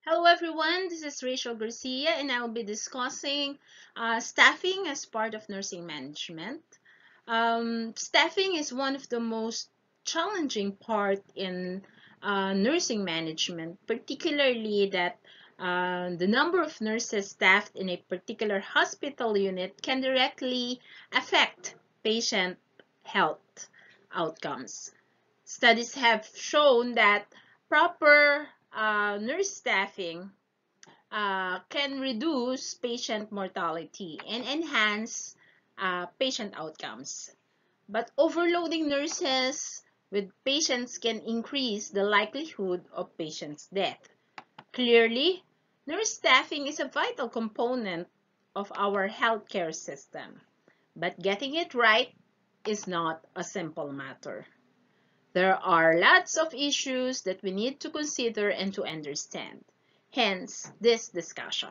Hello everyone, this is Rachel Garcia and I will be discussing staffing as part of nursing management. Staffing is one of the most challenging part in nursing management, particularly that the number of nurses staffed in a particular hospital unit can directly affect patient health outcomes. Studies have shown that proper nurse staffing can reduce patient mortality and enhance patient outcomes. But overloading nurses with patients can increase the likelihood of patients' death. Clearly, nurse staffing is a vital component of our healthcare system, but getting it right is not a simple matter. There are lots of issues that we need to consider and to understand. Hence, this discussion.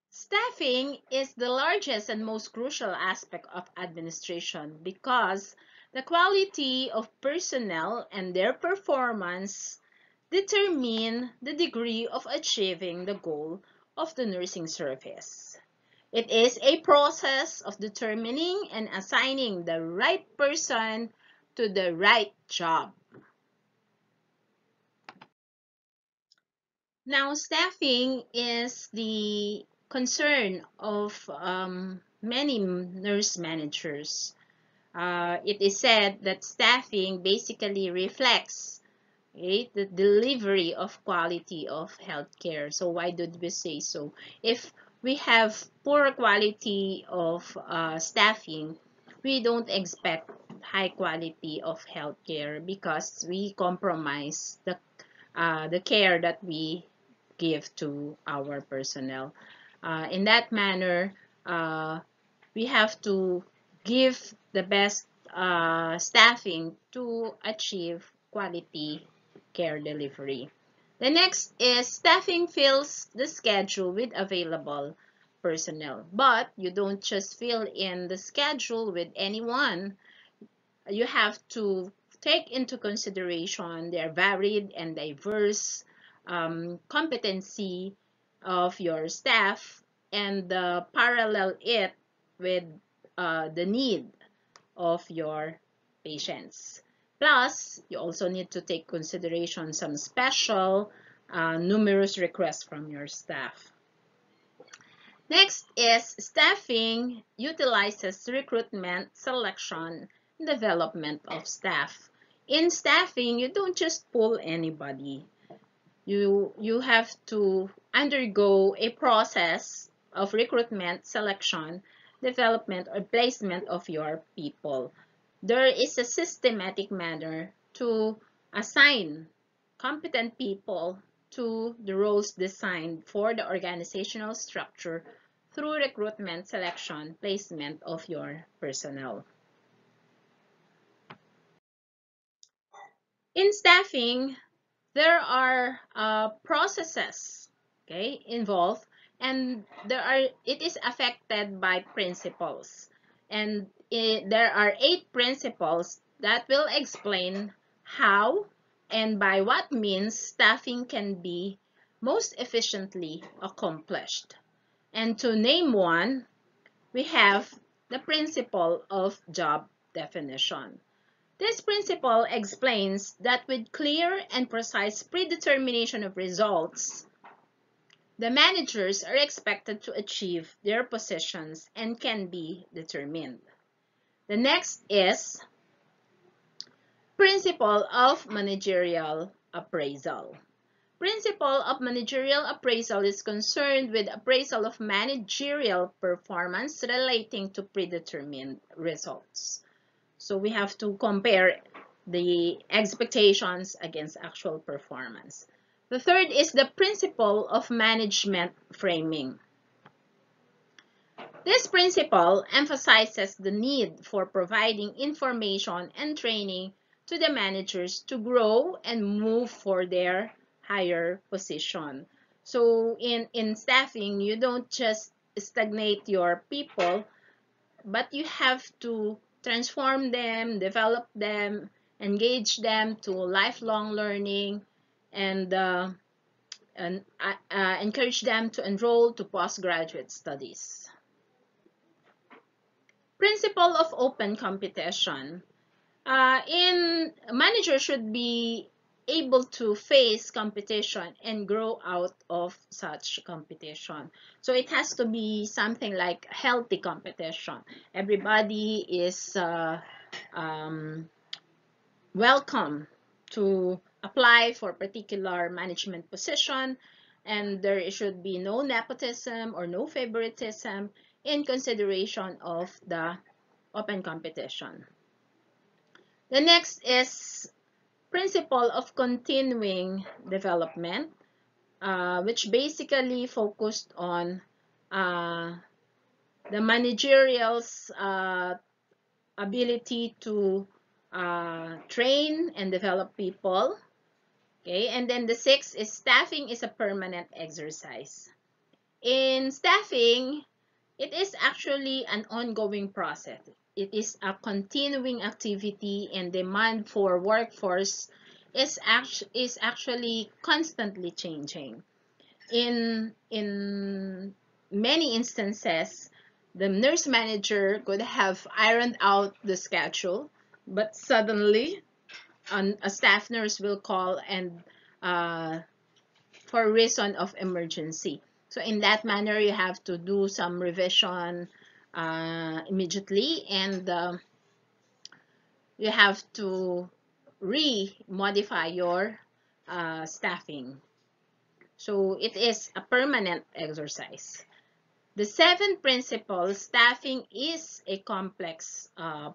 Staffing is the largest and most crucial aspect of administration because the quality of personnel and their performance determine the degree of achieving the goal of the nursing service. It is a process of determining and assigning the right person to the right job. Now, staffing is the concern of many nurse managers. It is said that staffing basically reflects the delivery of quality of healthcare. So why did we say so? If we have poor quality of staffing, we don't expect high quality of healthcare because we compromise the care that we give to our personnel. In that manner, we have to give the best staffing to achieve quality care delivery. The next is staffing fills the schedule with available personnel. But you don't just fill in the schedule with anyone. You have to take into consideration their varied and diverse competency of your staff and parallel it with the need of your patients. Plus, you also need to take consideration some special numerous requests from your staff. Next is staffing utilizes recruitment, selection, and development of staff. In staffing, you don't just pull anybody. You have to undergo a process of recruitment, selection, development, or placement of your people. There is a systematic manner to assign competent people to the roles designed for the organizational structure through recruitment, selection, placement of your personnel. In staffing, there are processes involved, and it is affected by principles, and there are 8 principles that will explain how and by what means staffing can be most efficiently accomplished. And to name one, we have the principle of job definition. This principle explains that with clear and precise predetermination of results, the managers are expected to achieve their positions and can be determined. The next is principle of managerial appraisal. Principle of managerial appraisal is concerned with appraisal of managerial performance relating to predetermined results. So we have to compare the expectations against actual performance. The third is the principle of management framing. This principle emphasizes the need for providing information and training to the managers to grow and move for their higher position. So in staffing, you don't just stagnate your people, but you have to transform them, develop them, engage them to lifelong learning, and encourage them to enroll to postgraduate studies. Principle of open competition. Managers should be able to face competition and grow out of such competition. So it has to be something like healthy competition. Everybody is welcome to apply for a particular management position, and there should be no nepotism or no favoritism in consideration of the open competition. The next is principle of continuing development, which basically focused on the managerial's ability to train and develop people. Okay, and then the sixth is staffing is a permanent exercise. In staffing, it is actually an ongoing process. It is a continuing activity, and demand for workforce is actually constantly changing. In many instances, the nurse manager could have ironed out the schedule, but suddenly a staff nurse will call and for reason of emergency. So in that manner, you have to do some revision immediately, and you have to modify your staffing. So it is a permanent exercise. The seventh principle, staffing is a complex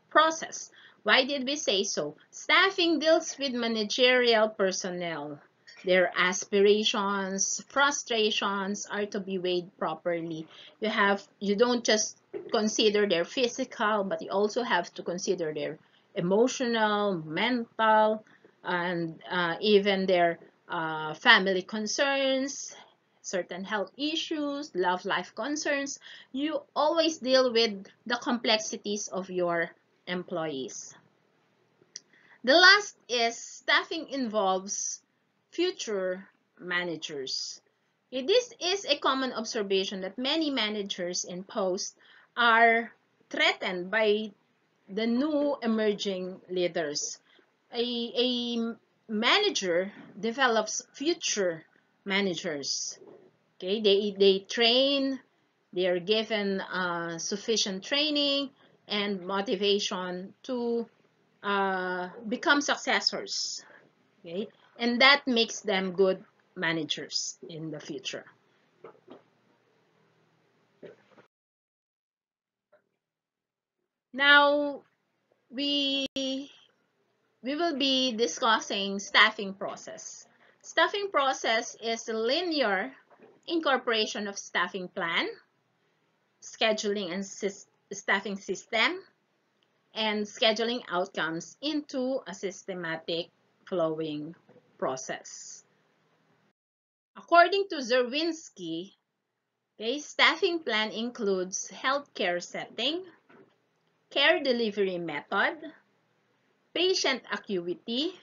process. Why did we say so? Staffing deals with managerial personnel. Their aspirations, frustrations are to be weighed properly. You don't just consider their physical, but you also have to consider their emotional, mental, and even their family concerns, certain health issues, love life concerns. You always deal with the complexities of your employees. The last is staffing involves future managers. This is a common observation that many managers in post are threatened by the new emerging leaders. A manager develops future managers. Okay, they train, they are given sufficient training and motivation to become successors. Okay, and that makes them good managers in the future. Now we will be discussing staffing process. Staffing process is a linear incorporation of staffing plan, scheduling and staffing system, and scheduling outcomes into a systematic flowing process. According to Zerwinski, okay, staffing plan includes healthcare setting, care delivery method, patient acuity,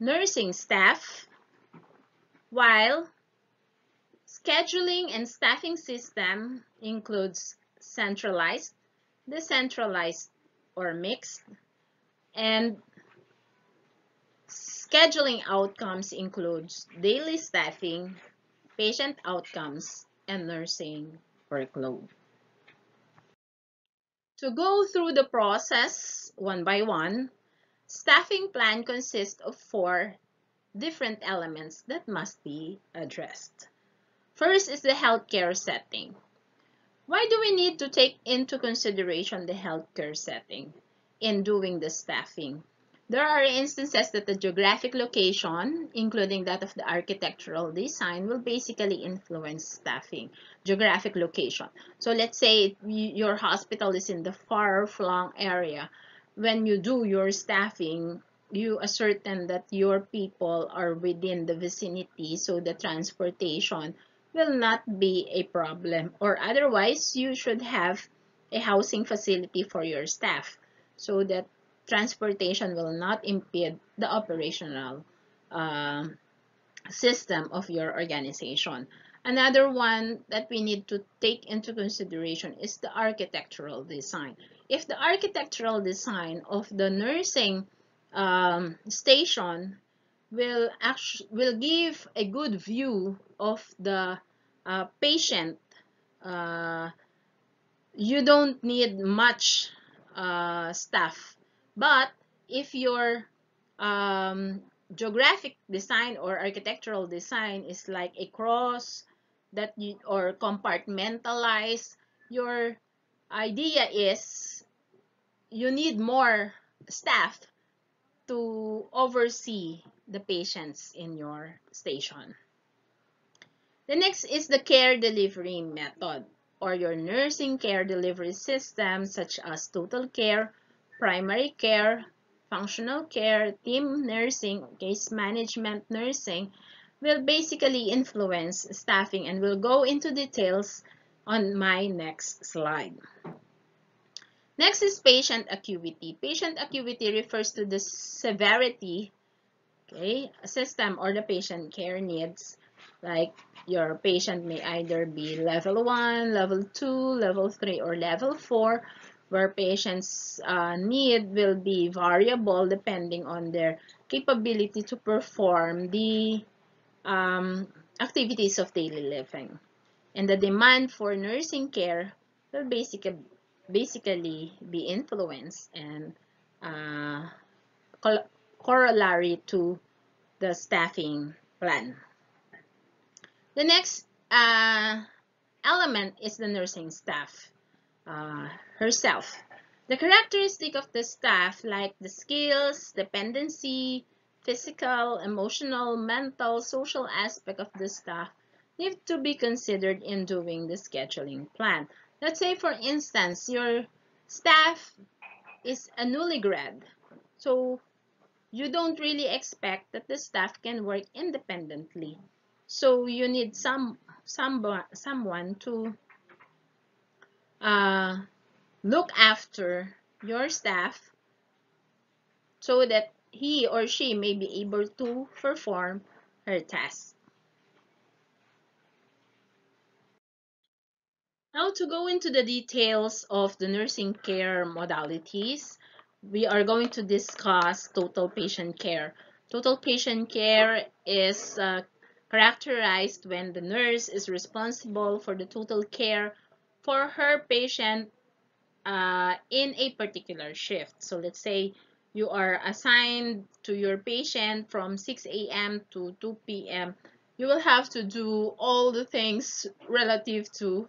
nursing staff, while scheduling and staffing system includes centralized, decentralized, or mixed, and scheduling outcomes includes daily staffing, patient outcomes, and nursing workload. To go through the process one by one, staffing plan consists of 4 different elements that must be addressed. First is the healthcare setting. Why do we need to take into consideration the healthcare setting in doing the staffing? There are instances that the geographic location, including that of the architectural design, will basically influence staffing. Geographic location. So let's say your hospital is in the far-flung area. When you do your staffing, you ascertain that your people are within the vicinity, so the transportation will not be a problem, or otherwise you should have a housing facility for your staff so that transportation will not impede the operational system of your organization. Another one that we need to take into consideration is the architectural design. If the architectural design of the nursing station will give a good view of the patient, uh, you don't need much staff. But if your um, geographic design or architectural design is like a cross that you or compartmentalize, your idea is you need more staff to oversee the patients in your station. The next is the care delivery method or your nursing care delivery system, such as total care, primary care, functional care, team nursing, case management nursing, will basically influence staffing, and we'll go into details on my next slide. Next is patient acuity. Patient acuity refers to the severity, okay, system or the patient care needs. Like your patient may either be level 1, level 2, level 3, or level 4, where patients' need will be variable depending on their capability to perform the activities of daily living. And the demand for nursing care will basically be influenced and uh, corollary to the staffing plan. The next element is the nursing staff herself. The characteristic of the staff, like the skills, dependency, physical, emotional, mental, social aspect of the staff, need to be considered in doing the scheduling plan. Let's say, for instance, your staff is a newly grad. So you don't really expect that the staff can work independently. So you need someone to look after your staff so that he or she may be able to perform her tasks. Now, to go into the details of the nursing care modalities, we are going to discuss total patient care. Total patient care is characterized when the nurse is responsible for the total care for her patient in a particular shift. So let's say you are assigned to your patient from 6 a.m. to 2 p.m. You will have to do all the things relative to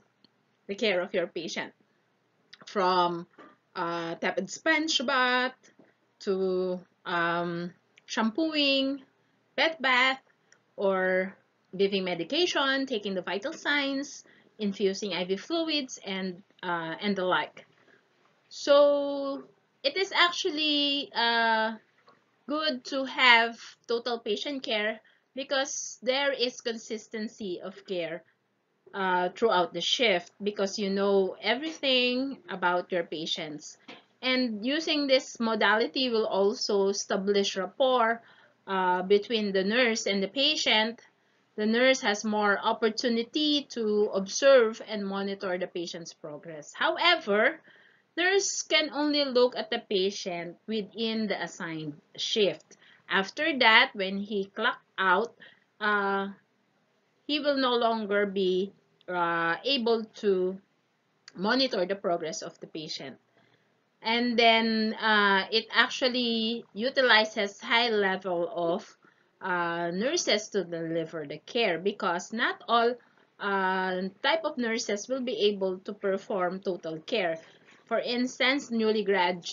the care of your patient, from tap and sponge bath to shampooing, bed bath, or giving medication, taking the vital signs, infusing IV fluids, and the like. So it is actually good to have total patient care because there is consistency of care throughout the shift, because you know everything about your patients. And using this modality will also establish rapport between the nurse and the patient. The nurse has more opportunity to observe and monitor the patient's progress. However, nurse can only look at the patient within the assigned shift. After that, when he clock out, uh, he will no longer be able to monitor the progress of the patient. And then it actually utilizes high level of nurses to deliver the care, because not all type of nurses will be able to perform total care. For instance, newly grad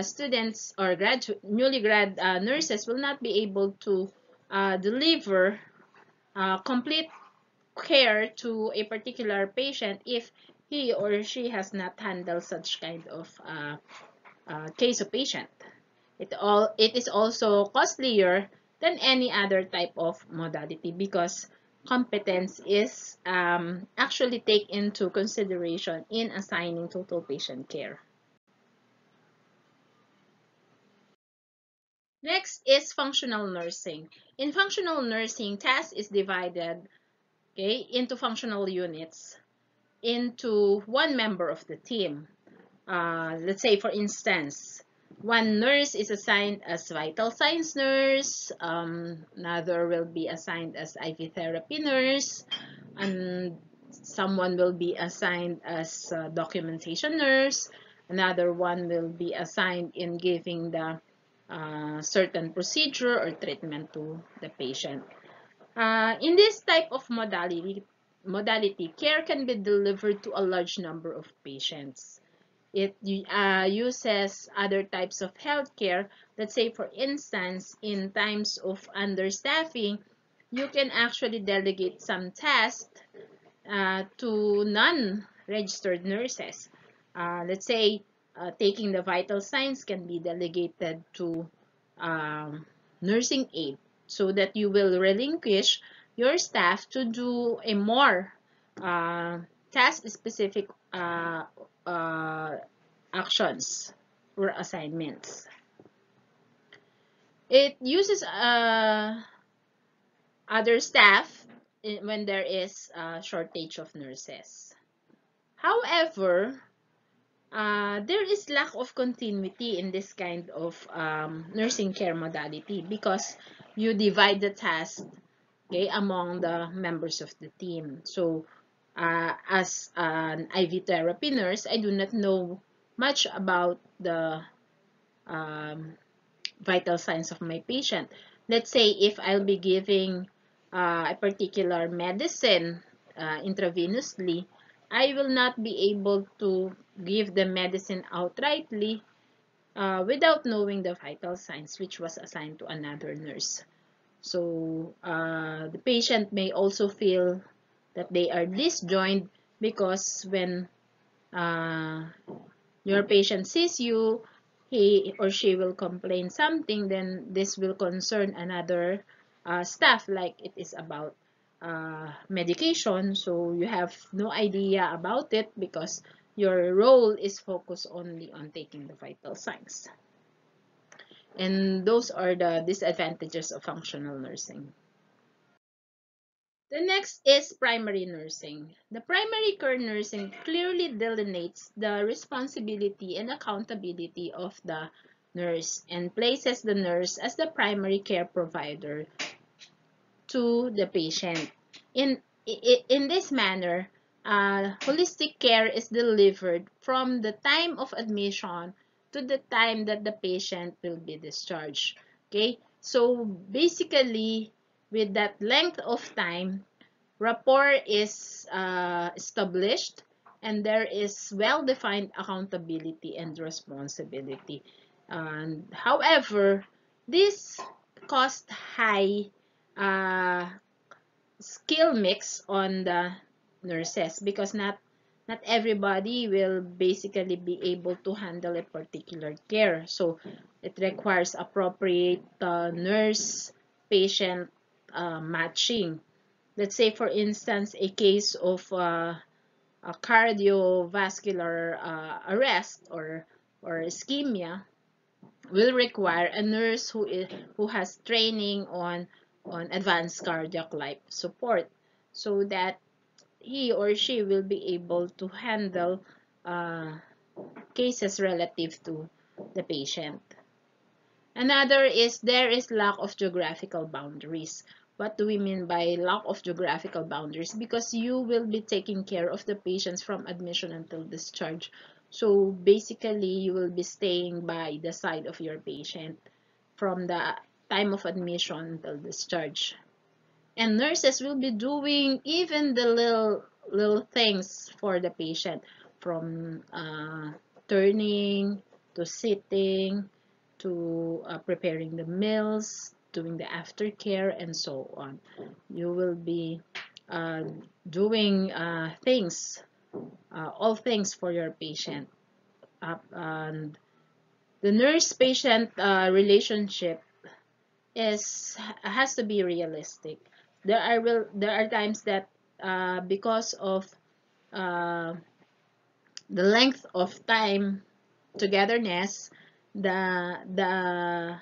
students or newly grad nurses will not be able to deliver complete care to a particular patient if he or she has not handled such kind of case of patient. It is also costlier than any other type of modality, because competence is actually take into consideration in assigning total patient care. Next is functional nursing. In functional nursing, task is divided, okay, into functional units into one member of the team. Let's say, for instance, one nurse is assigned as vital signs nurse, another will be assigned as IV therapy nurse, and someone will be assigned as documentation nurse, another one will be assigned in giving the certain procedure or treatment to the patient. In this type of modality, care can be delivered to a large number of patients. It uses other types of healthcare. Let's say, for instance, in times of understaffing, you can actually delegate some tasks to non-registered nurses. Let's say, taking the vital signs can be delegated to um, nursing aid, so that you will relinquish your staff to do a more uh, task-specific actions or assignments. It uses other staff when there is a shortage of nurses. However, there is lack of continuity in this kind of nursing care modality, because you divide the task, okay, among the members of the team. So, as an IV therapy nurse, I do not know much about the um, vital signs of my patient. Let's say, if I'll be giving a particular medicine intravenously, I will not be able to give the medicine outrightly without knowing the vital signs, which was assigned to another nurse. So the patient may also feel that they are disjoined, because when uh, your patient sees you, he or she will complain something, then this will concern another staff, like it is about medication. So you have no idea about it, because your role is focused only on taking the vital signs. And those are the disadvantages of functional nursing. The next is primary nursing. The primary care nursing clearly delineates the responsibility and accountability of the nurse and places the nurse as the primary care provider to the patient. In this manner, holistic care is delivered from the time of admission to the time that the patient will be discharged. Okay, so basically, with that length of time, rapport is established, and there is well-defined accountability and responsibility. However, this cost high uh, skill mix on the nurses, because not everybody will basically be able to handle a particular care. So it requires appropriate nurse patient matching. Let's say, for instance, a case of a cardiovascular arrest or ischemia will require a nurse who has training on advanced cardiac life support, so that he or she will be able to handle uh, cases relative to the patient. Another is there is lack of geographical boundaries. What do we mean by lack of geographical boundaries? Because you will be taking care of the patients from admission until discharge. So basically, you will be staying by the side of your patient from the time of admission until discharge. And nurses will be doing even the little things for the patient, from turning to sitting to preparing the meals, doing the aftercare, and so on. You will be uh, doing all things for your patient. And the nurse-patient relationship has to be realistic. There are times that because of uh, the length of time togetherness, the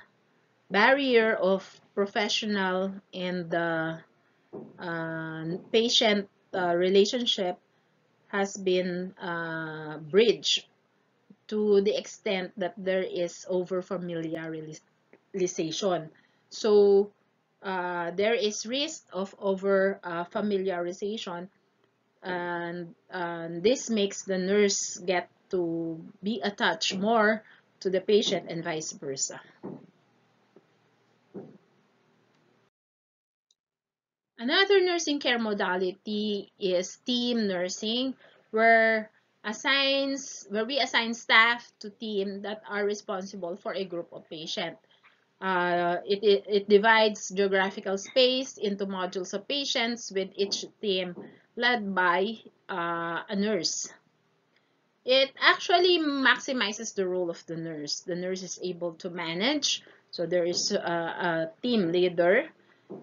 barrier of professional and patient relationship has been bridged to the extent that there is over familiarization. So there is risk of over familiarization, and this makes the nurse get to be attached more to the patient and vice versa. Another nursing care modality is team nursing, where we assign staff to team that are responsible for a group of patients. It divides geographical space into modules of patients, with each team led by a nurse. It actually maximizes the role of the nurse. The nurse is able to manage, so there is a team leader.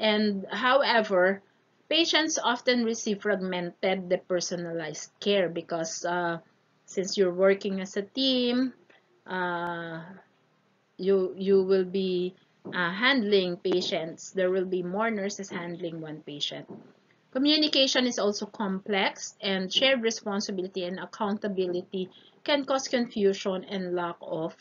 And however, patients often receive fragmented, depersonalized care because since you're working as a team, uh, you will be handling patients. There will be more nurses handling one patient. Communication is also complex, and shared responsibility and accountability can cause confusion and lack of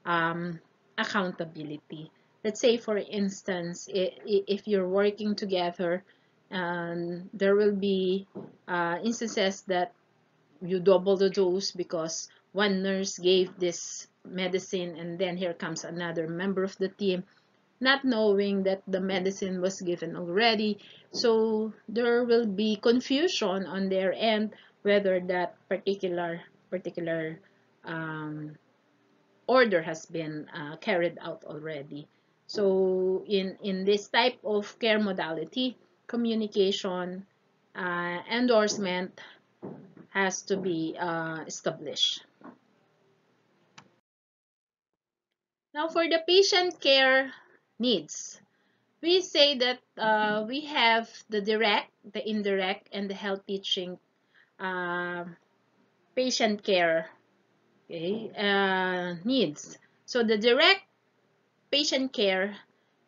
um, accountability. Let's say, for instance, if you're working together, there will be instances that you double the dose because one nurse gave this medicine, and then here comes another member of the team not knowing that the medicine was given already. So there will be confusion on their end whether that particular um, order has been carried out already. So in this type of care modality, communication endorsement has to be established. Now for the patient care needs, we say that we have the direct, the indirect, and the health teaching uh, patient care, okay, needs. So the direct patient care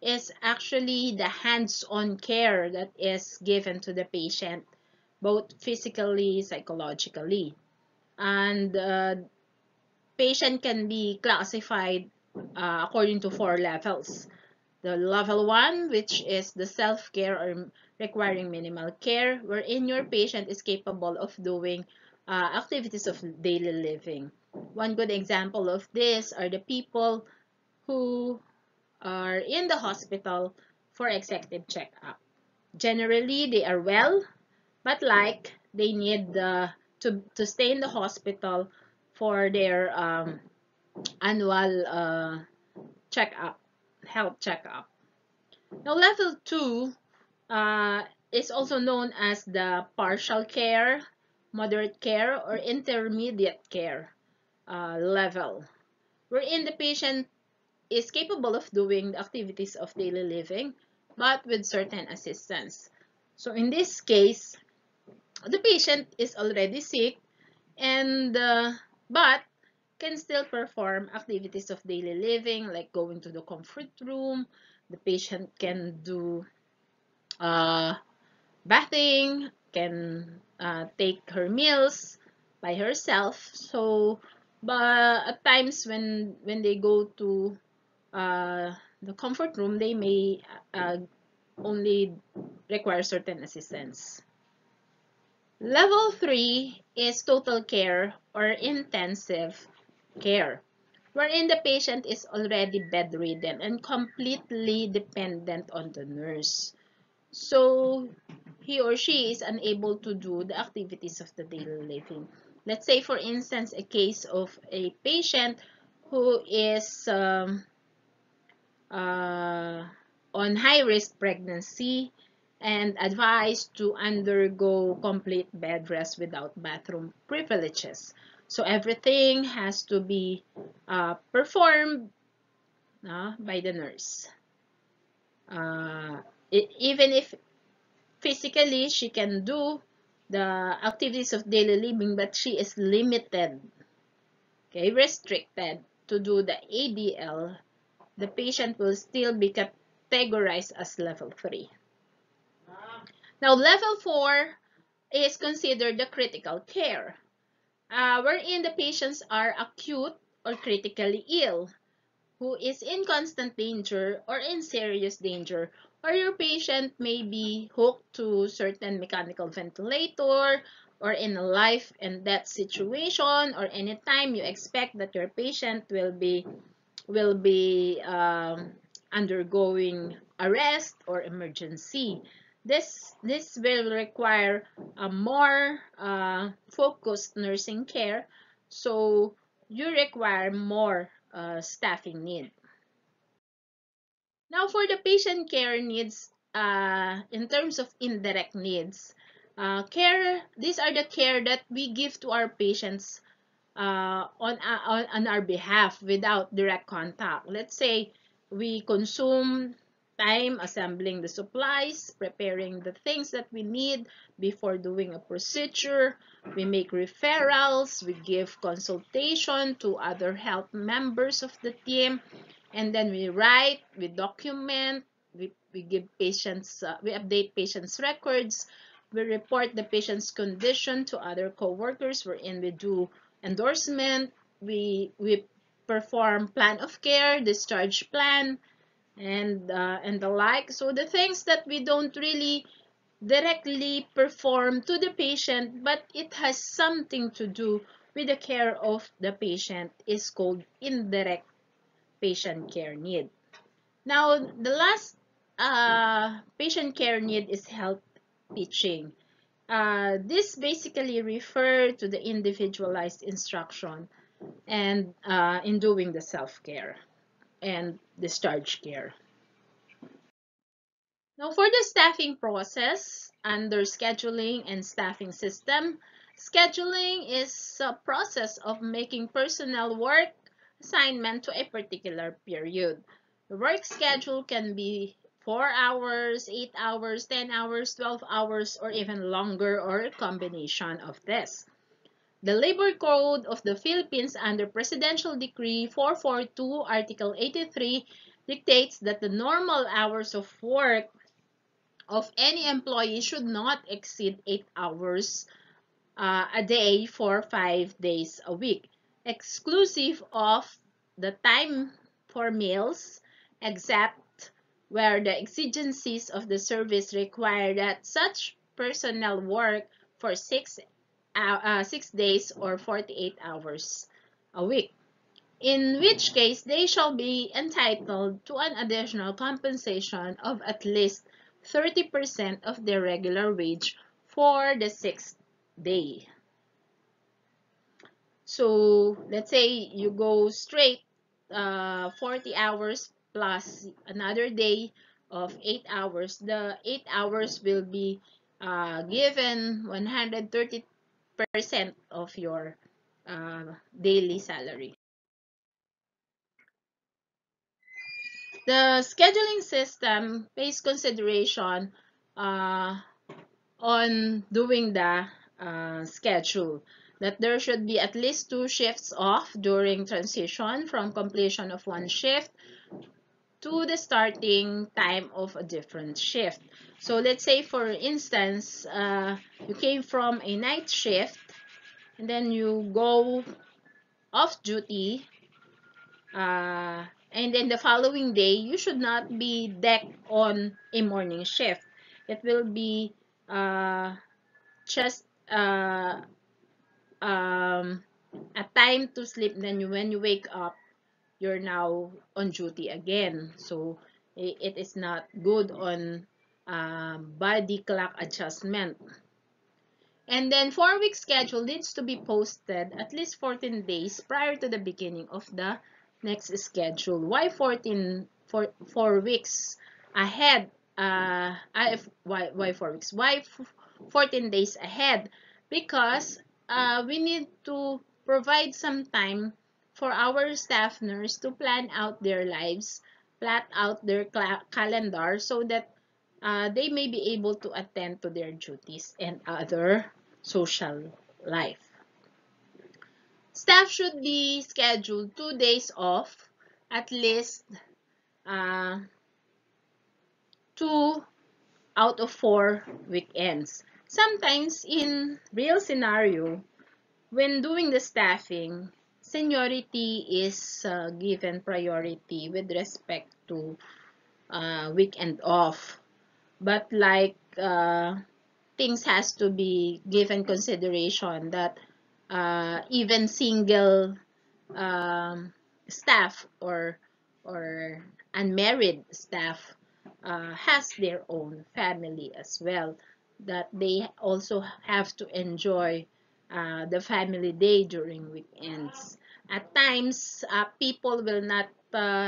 is actually the hands-on care that is given to the patient, both physically, psychologically. And patient can be classified according to 4 levels. The level 1, which is the self-care or requiring minimal care, wherein your patient is capable of doing activities of daily living. One good example of this are the people who are in the hospital for executive checkup. Generally, they are well, but like they need to stay in the hospital for their annual checkup, health checkup. Now, level 2 uh, is also known as the partial care, moderate care, or intermediate care level, wherein the patient is capable of doing the activities of daily living, but with certain assistance. So in this case, the patient is already sick, and but can still perform activities of daily living like going to the comfort room. The patient can do uh, bathing, can take her meals by herself. So, but at times when they go to the comfort room, they may only require certain assistance. Level 3 is total care or intensive care, wherein the patient is already bedridden and completely dependent on the nurse. So he or she is unable to do the activities of the daily living. Let's say, for instance, a case of a patient who is uh, on high-risk pregnancy and advised to undergo complete bed rest without bathroom privileges. So everything has to be performed by the nurse. Uh, Even if physically she can do the activities of daily living, but she is limited, okay, restricted to do the ADL the patient will still be categorized as level 3. Now, level 4 is considered the critical care, wherein the patients are acute or critically ill, who is in constant danger or in serious danger, or your patient may be hooked to certain mechanical ventilator or in a life and death situation, or anytime you expect that your patient will be undergoing arrest or emergency. This will require a more focused nursing care, so you require more staffing need. Now, for the patient care needs, in terms of indirect needs, these are the care that we give to our patients on our behalf without direct contact. Let's say we consume time assembling the supplies, preparing the things that we need before doing a procedure. We make referrals, we give consultation to other health members of the team, and then we write, we document, we give patients, we update patients' records, we report the patient's condition to other co-workers, wherein we do endorsement, we perform plan of care, discharge plan, and the like. So the things that we don't really directly perform to the patient, but it has something to do with the care of the patient, is called indirect patient care need. Now, the last patient care need is health teaching. This basically refer to the individualized instruction and in doing the self-care and discharge care. Now, for the staffing process under scheduling and staffing system, scheduling is a process of making personnel work assignment to a particular period. The work schedule can be 4 hours, 8 hours, 10 hours, 12 hours, or even longer, or a combination of this. The Labor Code of the Philippines under Presidential Decree 442, Article 83, dictates that the normal hours of work of any employee should not exceed 8 hours a day for 5 days a week, exclusive of the time for meals, except where the exigencies of the service require that such personnel work for 6 days or 48 hours a week, in which case they shall be entitled to an additional compensation of at least 30% of their regular wage for the 6th day. So let's say you go straight 40 hours plus another day of 8 hours. The 8 hours will be given 130% of your daily salary. The scheduling system pays consideration on doing the schedule, that there should be at least 2 shifts off during transition from completion of one shift to the starting time of a different shift. So let's say, for instance, you came from a night shift and then you go off duty, and then the following day you should not be decked on a morning shift. It will be just a time to sleep, then when you wake up you're now on duty again. So it is not good on body clock adjustment. And then 4-week schedule needs to be posted at least 14 days prior to the beginning of the next schedule. Why 4 weeks ahead? Why 4 weeks? Why 14 days ahead? Because we need to provide some time for our staff nurse to plan out their lives, plot out their calendar, so that they may be able to attend to their duties and other social life. Staff should be scheduled 2 days off at least uh, 2 out of 4 weekends. Sometimes in real scenario, when doing the staffing, seniority is given priority with respect to weekend off. But like things has to be given consideration that even single um, staff or unmarried staff has their own family as well, that they also have to enjoy the family day during weekends. At times, people will not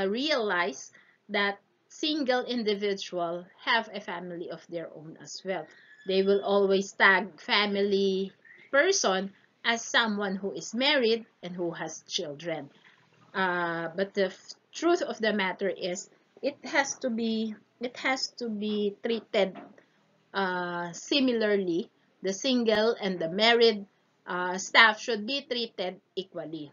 realize that single individual have a family of their own as well. They will always tag family person as someone who is married and who has children. But the truth of the matter is, it has to be treated similarly. The single and the married staff should be treated equally.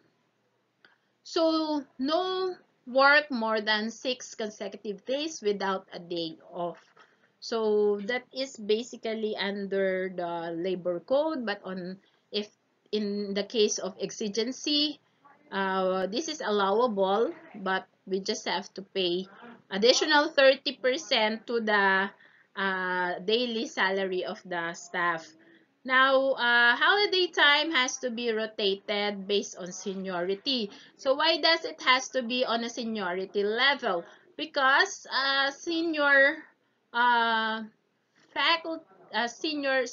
So no work more than 6 consecutive days without a day off. So that is basically under the labor code, but if in the case of exigency, this is allowable, but we just have to pay additional 30% to the daily salary of the staff. Now, holiday time has to be rotated based on seniority. So why does it has to be on a seniority level? Because senior uh, faculty, senior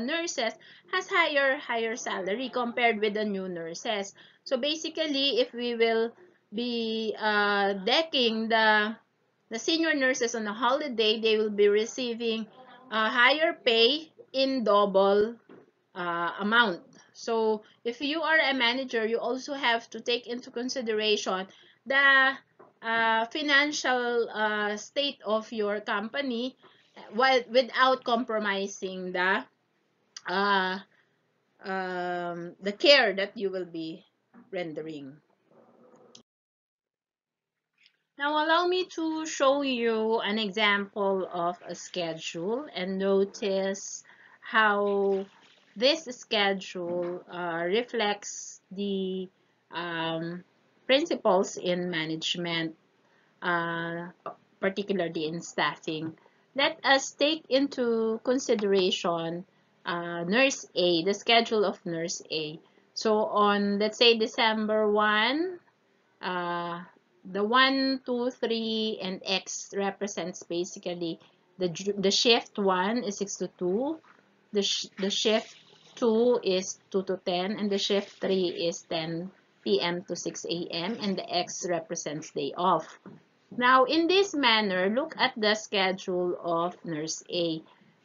nurses has higher salary compared with the new nurses. So basically, if we will be decking the senior nurses on a holiday, they will be receiving higher pay in double amount. So if you are a manager, you also have to take into consideration the financial state of your company, while without compromising uh, the care that you will be rendering. Now allow me to show you an example of a schedule and notice how this schedule reflects the um, principles in management, uh, particularly in staffing. Let us take into consideration Nurse A, the schedule of Nurse A. So on, let's say, December 1, uh, the 1, 2, 3, and X represents basically the shift 1 is 6 to 2, the shift 2 is 2 to 10, and the shift 3 is 10 p.m. to 6 a.m., and the X represents day off. Now, in this manner, look at the schedule of Nurse A.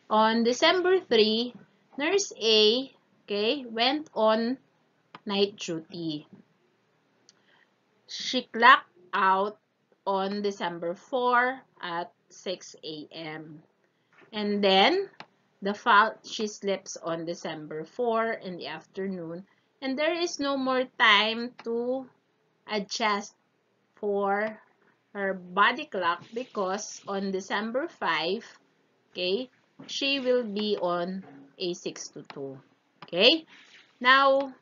On December 3, Nurse A, okay, went on night duty. She clocked out on December 4 at 6 a.m. And then, she sleeps on December 4 in the afternoon. And there is no more time to adjust for her body clock because on December 5, okay, she will be on a 6 to 2. Okay? Now,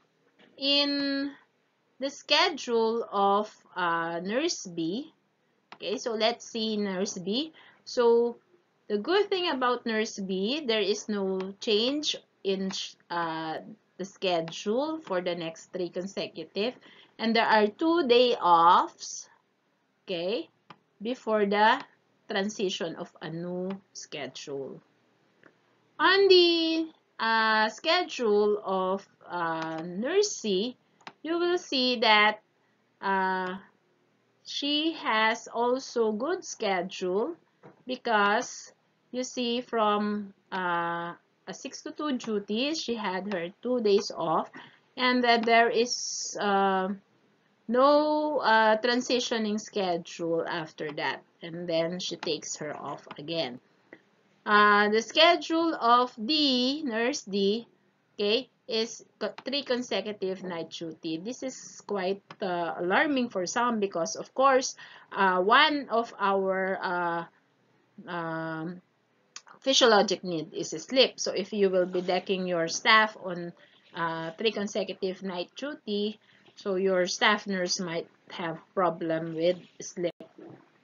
in the schedule of Nurse B, okay, so let's see Nurse B. So, the good thing about Nurse B, there is no change in the schedule for the next 3 consecutive. And there are 2 day offs, okay, before the transition of a new schedule. On the schedule of Nurse C, you will see that uh, she has also good schedule because you see from a 6 to 2 duty, she had her 2 days off, and that there is no transitioning schedule after that, and then she takes her off again. The schedule of D, Nurse D, okay, is 3 consecutive night duty. This is quite alarming for some because, of course, one of our physiologic need is sleep. So if you will be decking your staff on 3 consecutive night duty, so your staff nurse might have problem with sleep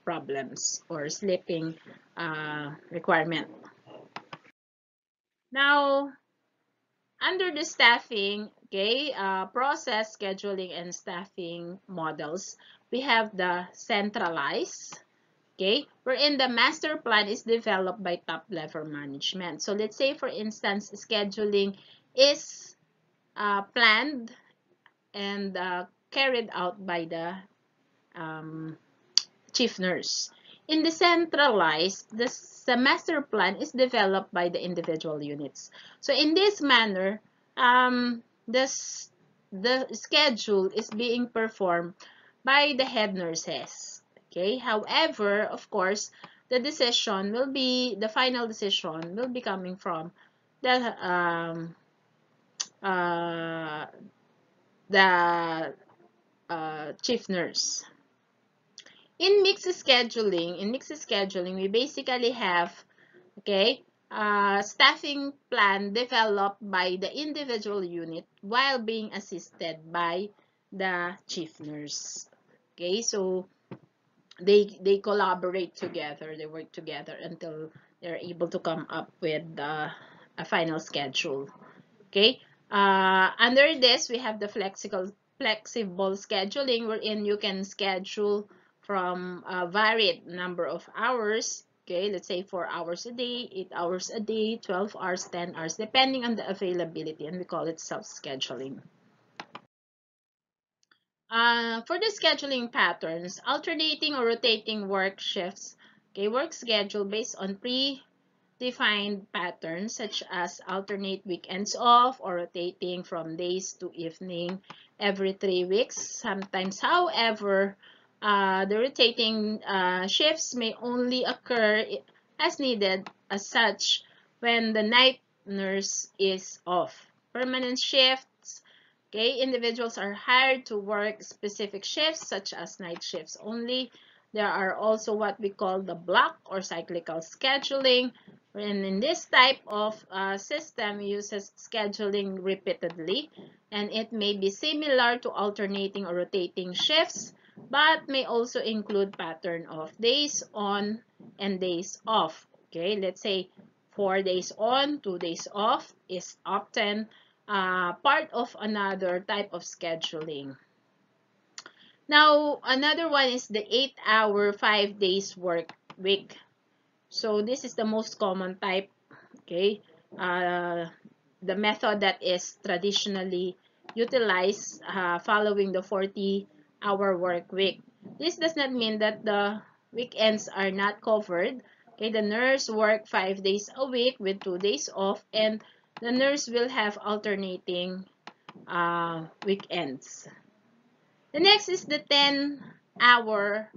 problems or sleeping requirement. Now, under the staffing, okay, process, scheduling, and staffing models, we have the centralized, okay, wherein the master plan is developed by top-level management. So let's say, for instance, scheduling is planned and carried out by the chief nurse. In the centralized, the master plan is developed by the individual units. So in this manner, the schedule is being performed by the head nurses. Okay. However, of course, the final decision will be coming from uh, the chief nurse. In mixed scheduling, we basically have, okay, staffing plan developed by the individual unit while being assisted by the chief nurse. Okay, so they collaborate together, they work together until they're able to come up with a final schedule. Okay, under this we have the flexible scheduling, wherein you can schedule from a varied number of hours. Okay, let's say 4 hours a day, 8 hours a day, 12 hours, 10 hours, depending on the availability, and we call it self-scheduling. For the scheduling patterns, alternating or rotating work shifts, okay, work schedule based on predefined patterns such as alternate weekends off or rotating from days to evening every 3 weeks. Sometimes, however, the rotating shifts may only occur as needed as such when the night nurse is off. Permanent shifts, okay, individuals are hired to work specific shifts such as night shifts only. There are also what we call the block or cyclical scheduling, and in this type of system uses scheduling repeatedly, and it may be similar to alternating or rotating shifts, but may also include pattern of days on and days off. Okay, let's say 4 days on, 2 days off is often part of another type of scheduling. Now, another one is the 8-hour, 5 days work week. So this is the most common type, okay? The method that is traditionally utilized following the 40-hour work week. This does not mean that the weekends are not covered. Okay, the nurse work 5 days a week with 2 days off, and the nurse will have alternating weekends. The next is the 10-hour,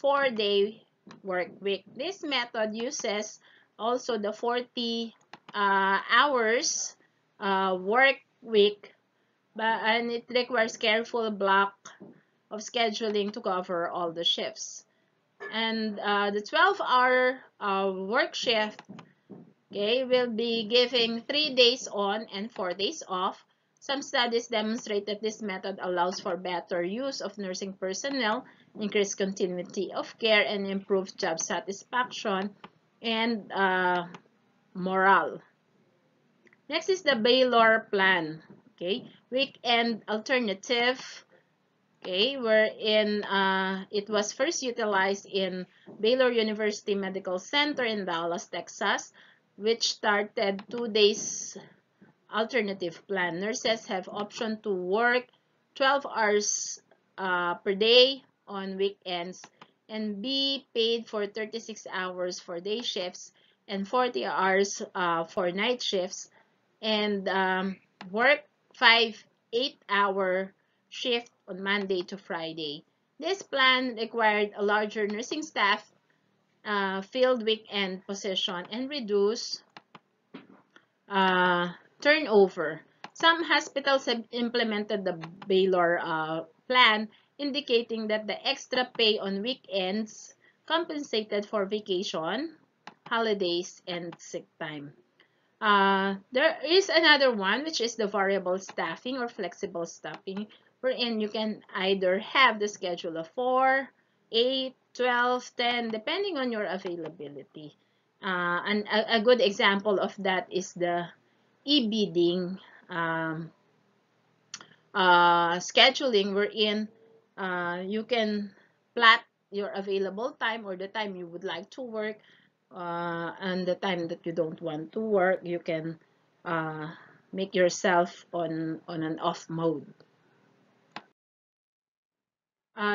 4-day work week. This method uses also the 40 hours work week, and it requires careful block of scheduling to cover all the shifts. And the 12-hour work shift, okay, will be giving 3 days on and 4 days off. Some studies demonstrate that this method allows for better use of nursing personnel, increased continuity of care, and improved job satisfaction and morale. Next is the Baylor plan, okay, weekend alternative, okay, wherein it was first utilized in Baylor University Medical Center in Dallas, Texas, which started 2 days alternative plan. Nurses have option to work 12 hours per day on weekends and be paid for 36 hours for day shifts and 40 hours for night shifts, and work 5 8-hour shift on Monday to Friday. This plan required a larger nursing staff, filled weekend position, and reduce turnover. Some hospitals have implemented the Baylor plan, indicating that the extra pay on weekends compensated for vacation, holidays, and sick time. There is another one, which is the variable staffing or flexible staffing, wherein you can either have the schedule of 4, 8, 12, 10, depending on your availability. And a good example of that is the e-bidding um, scheduling, wherein you can plot your available time or the time you would like to work, and the time that you don't want to work. You can uh, make yourself on an off mode.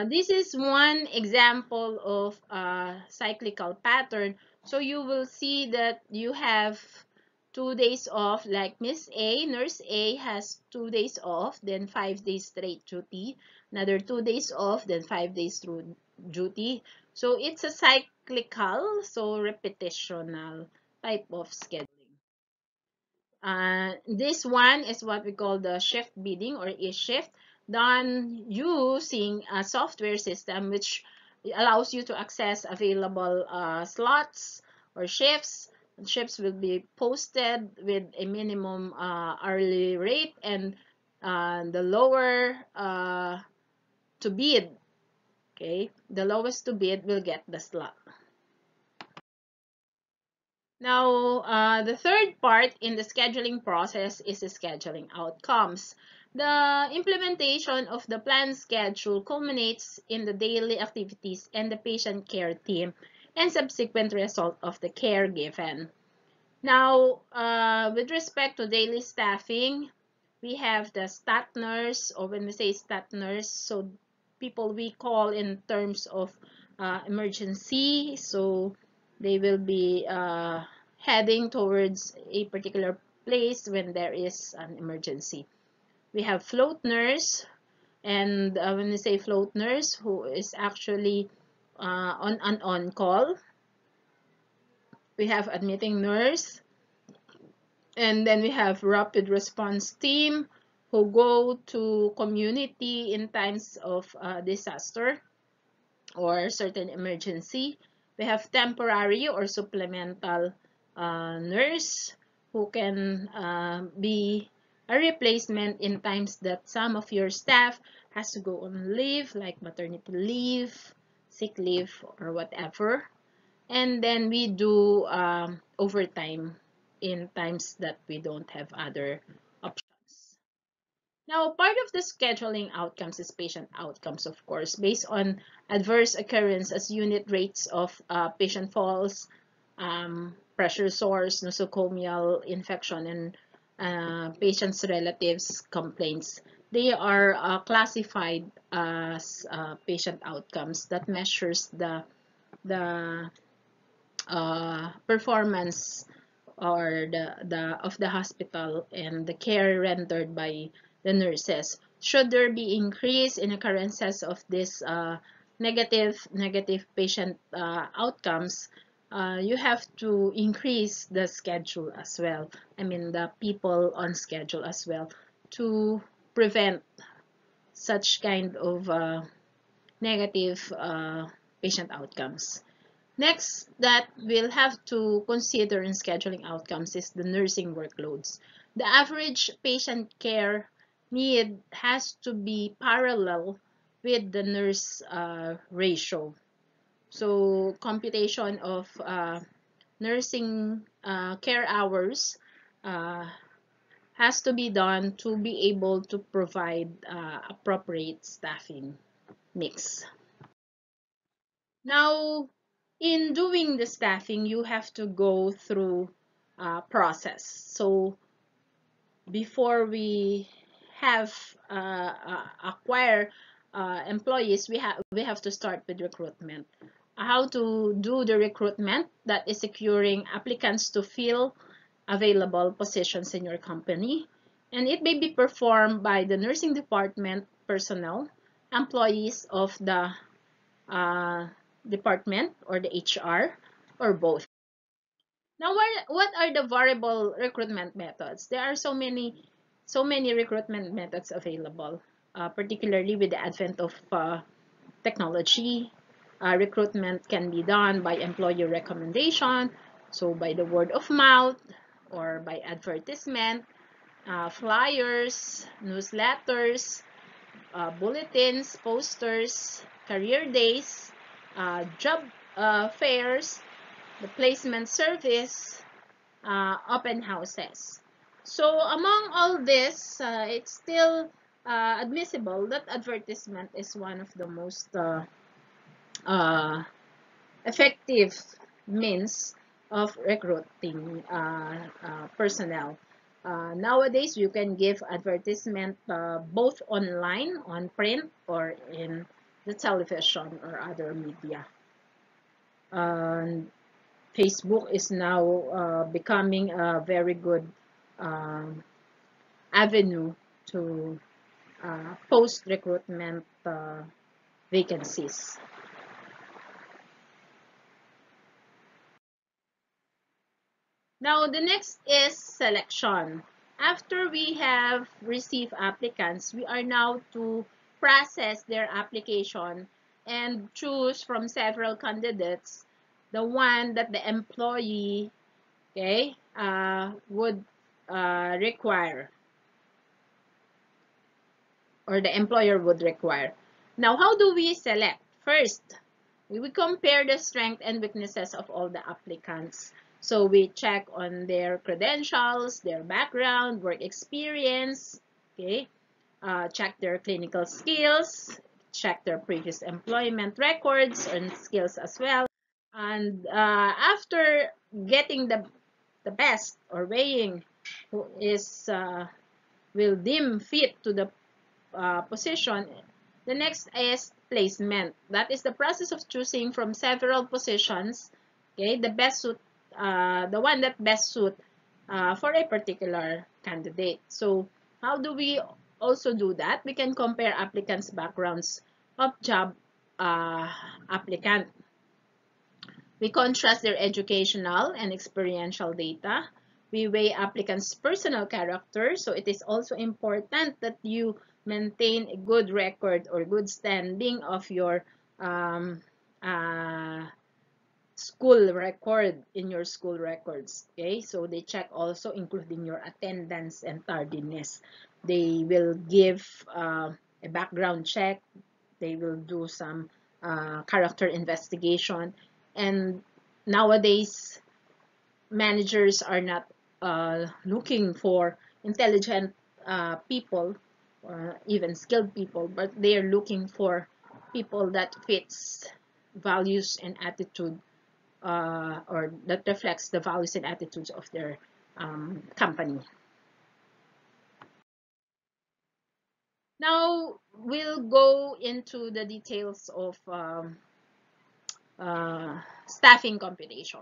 This is one example of a cyclical pattern. So you will see that you have 2 days off, like Miss A, Nurse A has 2 days off, then 5 days straight duty, another 2 days off, then 5 days through duty. So it's a cyclical, so repetitional type of scheduling. This one is what we call the shift bidding or e-shift, done using a software system which allows you to access available slots or shifts. Shifts will be posted with a minimum hourly rate, and the lower to bid, okay, the lowest to bid will get the slot. Now, the third part in the scheduling process is the scheduling outcomes. The implementation of the planned schedule culminates in the daily activities and the patient care team and subsequent result of the care given. Now, with respect to daily staffing, we have the stat nurse, or when we say stat nurse, so people we call in terms of emergency. So they will be heading towards a particular place when there is an emergency. We have float nurse, and when we say float nurse, who is actually on call. We have admitting nurse, and then we have rapid response team who go to community in times of disaster or certain emergency. We have temporary or supplemental nurse who can be a replacement in times that some of your staff has to go on leave, like maternity leave, sick leave, or whatever. And then we do overtime in times that we don't have other options. Now, part of the scheduling outcomes is patient outcomes, of course, based on adverse occurrence as unit rates of patient falls, pressure sores, nosocomial infection, and patients' relatives' complaints. They are classified as patient outcomes that measures the performance or of the hospital and the care rendered by the nurses. Should there be increase in occurrences of this negative patient outcomes, you have to increase the schedule as well. I mean the people on schedule as well, to prevent such kind of negative patient outcomes. Next, that we'll have to consider in scheduling outcomes is the nursing workloads. The average patient care need has to be parallel with the nurse ratio. So computation of nursing care hours uh, has to be done to be able to provide appropriate staffing mix. Now, in doing the staffing, you have to go through a process. So before we have acquire employees, we have to start with recruitment. How to do the recruitment, that is securing applicants to fill available positions in your company, and it may be performed by the nursing department personnel, employees of the uh, department or the HR, or both. Now, what are the variable recruitment methods? There are so many so many recruitment methods available, particularly with the advent of technology. Recruitment can be done by employer recommendation, so by the word of mouth or by advertisement, flyers, newsletters, bulletins, posters, career days, job fairs, the placement service, open houses. So among all this, it's still admissible that advertisement is one of the most uh, effective means of recruiting personnel. Nowadays, you can give advertisement both online, on print, or in the television or other media. Facebook is now becoming a very good um, avenue to post recruitment vacancies. Now, the next is selection. After we have received applicants, we are now to process their application and choose from several candidates the one that the employee, okay, would require, or the employer would require. Now, how do we select? First, we would compare the strengths and weaknesses of all the applicants. So we check on their credentials, their background, work experience, okay? Check their clinical skills, check their previous employment records and skills as well. And after getting the best or weighing who is will deem fit to the position, the next is placement. That is the process of choosing from several positions, okay, the one that best suit for a particular candidate. So how do we also do that? We can compare applicants' backgrounds of job applicant. We contrast their educational and experiential data. We weigh applicants' personal character. So it is also important that you maintain a good record or good standing of your um, uh, school record in your school records. Okay, so they check also including your attendance and tardiness. They will give a background check. They will do some character investigation. And nowadays, managers are not looking for intelligent people or even skilled people, but they are looking for people that fits values and attitude or that reflects the values and attitudes of their company. Now we'll go into the details of staffing computation.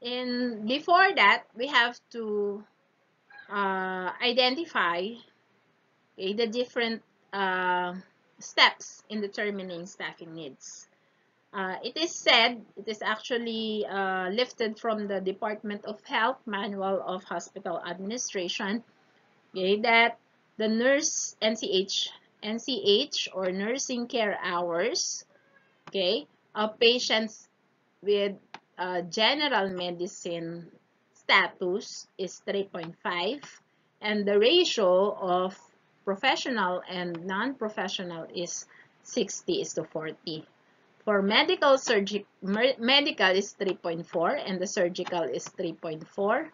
And before that, we have to identify, okay, the different steps in determining staffing needs. It is said, it is actually lifted from the Department of Health Manual of Hospital Administration, okay, that the nurse NCH or nursing care hours, okay, of patients with general medicine status is 3.5, and the ratio of professional and non-professional is 60:40. For medical is 3.4 and the surgical is 3.4,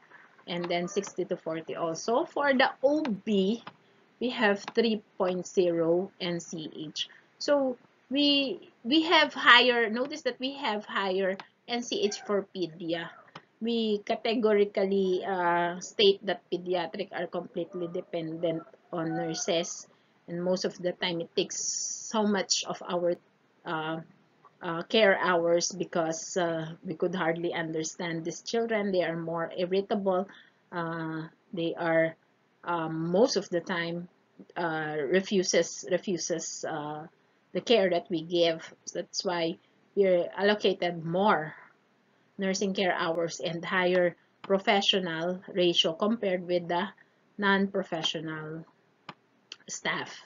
and then 60:40 also. For the OB, we have 3.0 NCH. So we have higher, notice that we have higher NCH for pedia. We categorically state that pediatric are completely dependent on nurses, and most of the time it takes so much of our uh, care hours because we could hardly understand these children. They are more irritable. They are most of the time refuses the care that we give. So that's why we're allocated more nursing care hours and higher professional ratio compared with the non-professional staff.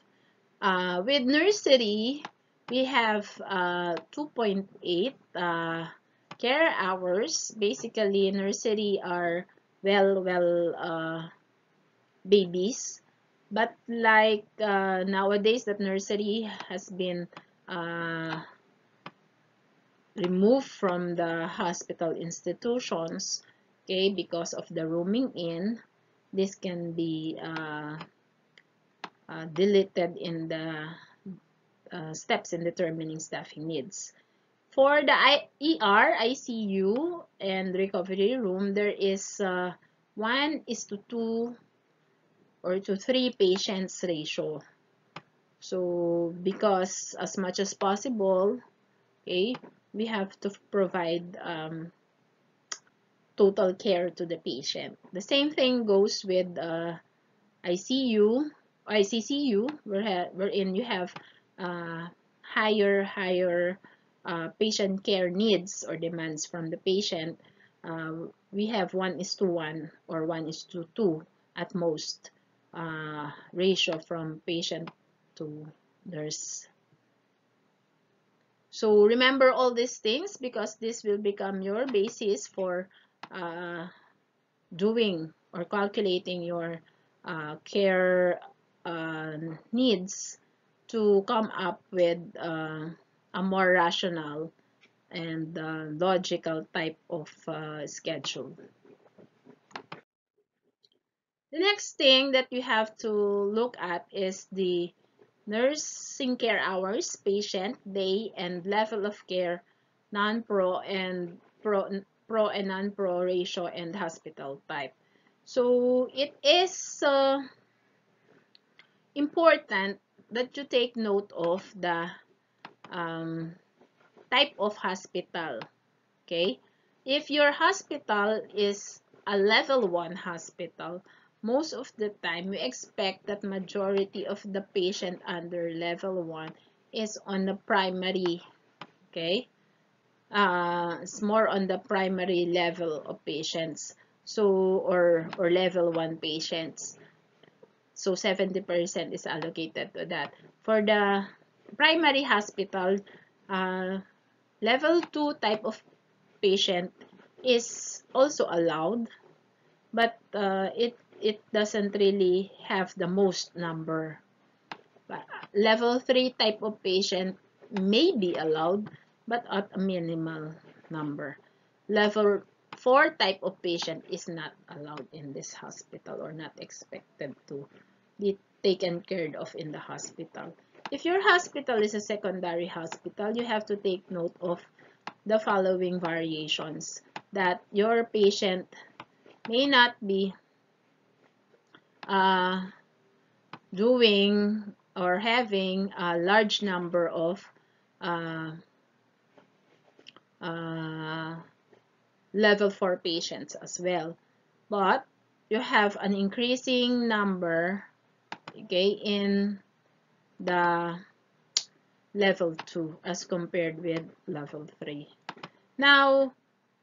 With nursery, we have 2.8 care hours. Basically, nursery are babies. But like nowadays that nursery has been uh, removed from the hospital institutions, okay, because of the rooming in, this can be deleted in the steps in determining staffing needs. For the ER, ICU, and recovery room, there is 1:2 or to 3 patients ratio. So because as much as possible, okay, we have to provide total care to the patient. The same thing goes with ICU, ICCU, wherein you have higher patient care needs or demands from the patient. We have 1:1 or 1:2 at most ratio from patient to nurse. So remember all these things because this will become your basis for doing or calculating your care needs to come up with a more rational and logical type of schedule. The next thing that you have to look at is the nursing care hours, patient, day, and level of care, non-pro and pro and non-pro ratio, and hospital type. So it is important that you take note of the um, type of hospital. Okay, if your hospital is a level 1 hospital, most of the time we expect that majority of the patient under level 1 is on the primary. Okay, it's more on the primary level of patients, so or level 1 patients. So 70% is allocated to that. For the primary hospital, level 2 type of patient is also allowed, but it doesn't really have the most number. But level 3 type of patient may be allowed, but at a minimal number. Level 4 type of patient is not allowed in this hospital or not expected to be taken care of in the hospital. If your hospital is a secondary hospital, you have to take note of the following variations: that your patient may not be doing or having a large number of uh, level 4 patients as well, but you have an increasing number, okay, in the level 2 as compared with level 3. Now,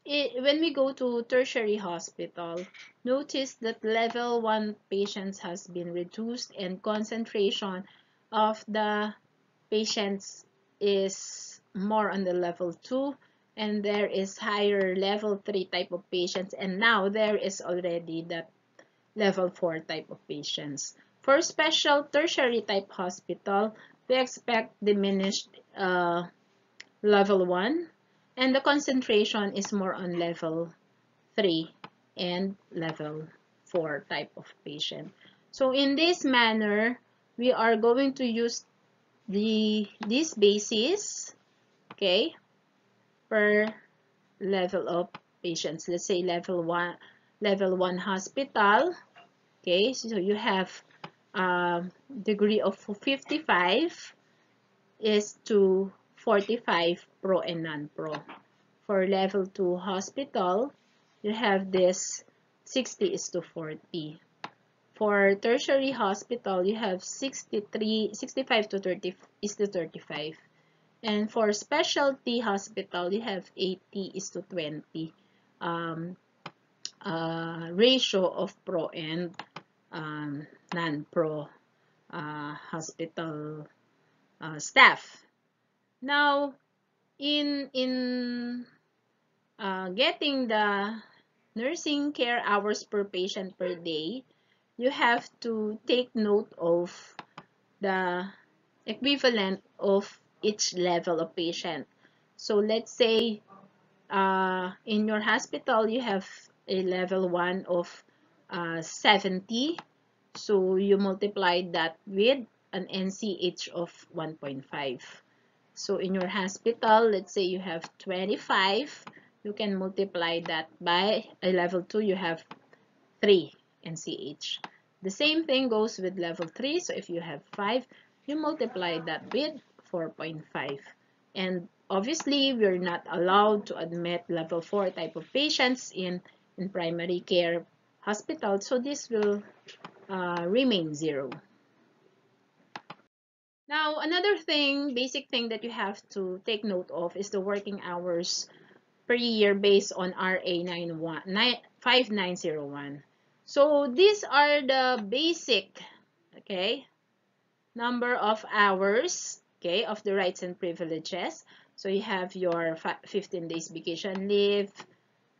when we go to tertiary hospital, notice that level 1 patients has been reduced and concentration of the patients is more on the level 2, and there is higher level 3 type of patients, and now there is already that level 4 type of patients. For special tertiary type hospital, we expect diminished level 1, and the concentration is more on level 3 and level 4 type of patient. So in this manner, we are going to use this basis, okay, per level of patients. Let's say level 1 hospital, okay, so you have degree of 55 is to 45 pro and non-pro. For level 2 hospital, you have this 60 is to 40. For tertiary hospital, you have 65 to 30 is to 35. And for specialty hospital, you have 80 is to 20 ratio of pro and non-pro hospital staff. Now, in getting the nursing care hours per patient per day, you have to take note of the equivalent of each level of patient. So let's say in your hospital you have a level 1 of 70, so you multiply that with an NCH of 1.5. So in your hospital, let's say you have 25, you can multiply that by a level 2, you have 3 NCH. The same thing goes with level 3. So if you have 5, you multiply that with 4.5. And obviously, we're not allowed to admit level 4 type of patients in primary care hospital. So this will remain 0. Now, another thing, basic thing that you have to take note of is the working hours per year based on RA 5901. So these are the basic, okay, number of hours, okay, of the rights and privileges. So you have your 15 days vacation leave,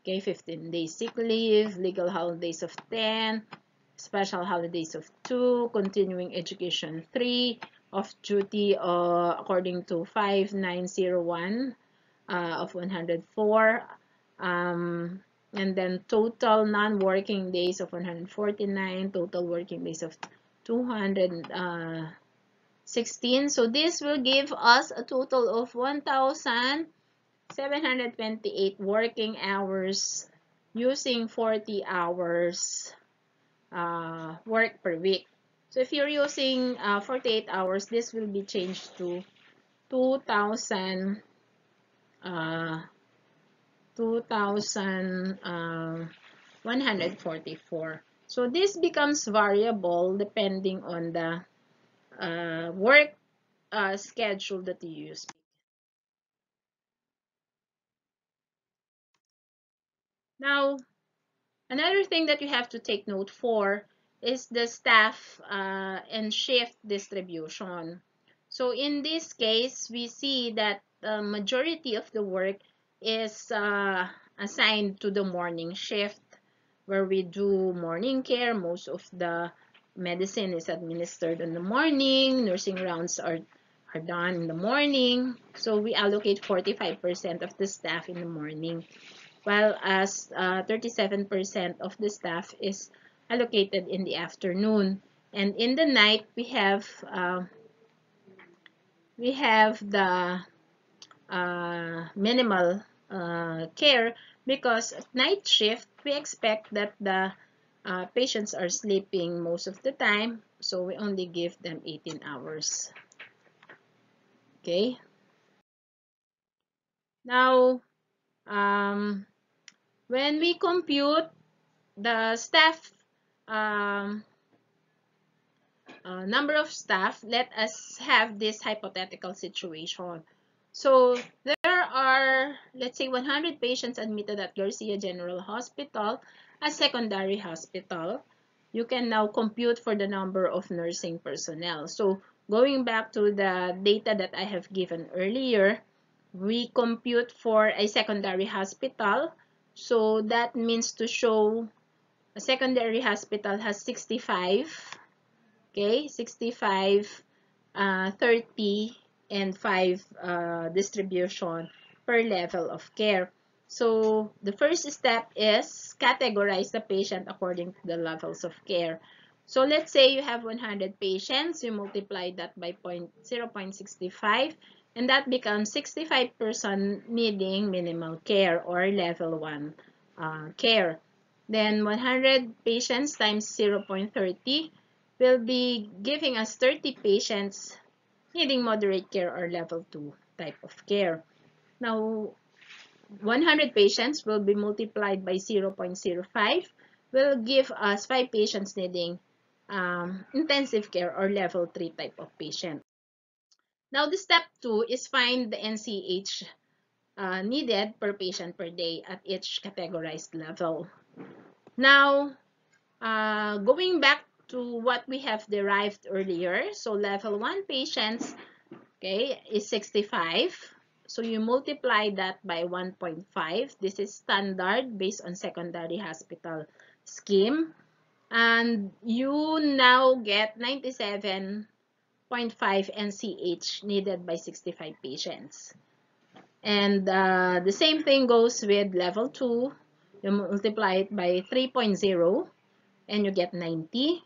okay, 15 days sick leave, legal holidays of 10, special holidays of 2, continuing education 3, off duty according to 5901 of 104, and then total non-working days of 149, total working days of 216. So this will give us a total of 1,728 working hours using 40 hours work per week. So if you're using 48 hours, this will be changed to 2,144. So this becomes variable depending on the work schedule that you use. Now, another thing that you have to take note for is the staff and shift distribution. So in this case, we see that the majority of the work is assigned to the morning shift, where we do morning care. Most of the medicine is administered in the morning. Nursing rounds are done in the morning. So we allocate 45% of the staff in the morning, while as 37% of the staff is allocated in the afternoon. And in the night, we have the minimal care, because at night shift, we expect that the patients are sleeping most of the time, so we only give them 18 hours. Okay. Now, when we compute the staff number of staff, let us have this hypothetical situation. So there are, let's say, 100 patients admitted at Garcia General Hospital, a secondary hospital. You can now compute for the number of nursing personnel. So going back to the data that I have given earlier, we compute for a secondary hospital. So that means to show a secondary hospital has 65, okay, 65, 30, and 5 distribution per level of care. So the first step is categorize the patient according to the levels of care. So let's say you have 100 patients, you multiply that by 0.65, and that becomes 65% needing minimal care or level 1 care. Then 100 patients times 0.30 will be giving us 30 patients needing moderate care or level 2 type of care. Now, 100 patients will be multiplied by 0.05 will give us 5 patients needing intensive care or level 3 type of patient. Now, the step 2 is find the NCH needed per patient per day at each categorized level. Now, going back to what we have derived earlier. So level 1 patients, okay, is 65. So you multiply that by 1.5. This is standard based on secondary hospital scheme. And you now get 97.5 NCH needed by 65 patients. And the same thing goes with level 2. You multiply it by 3.0 and you get 90.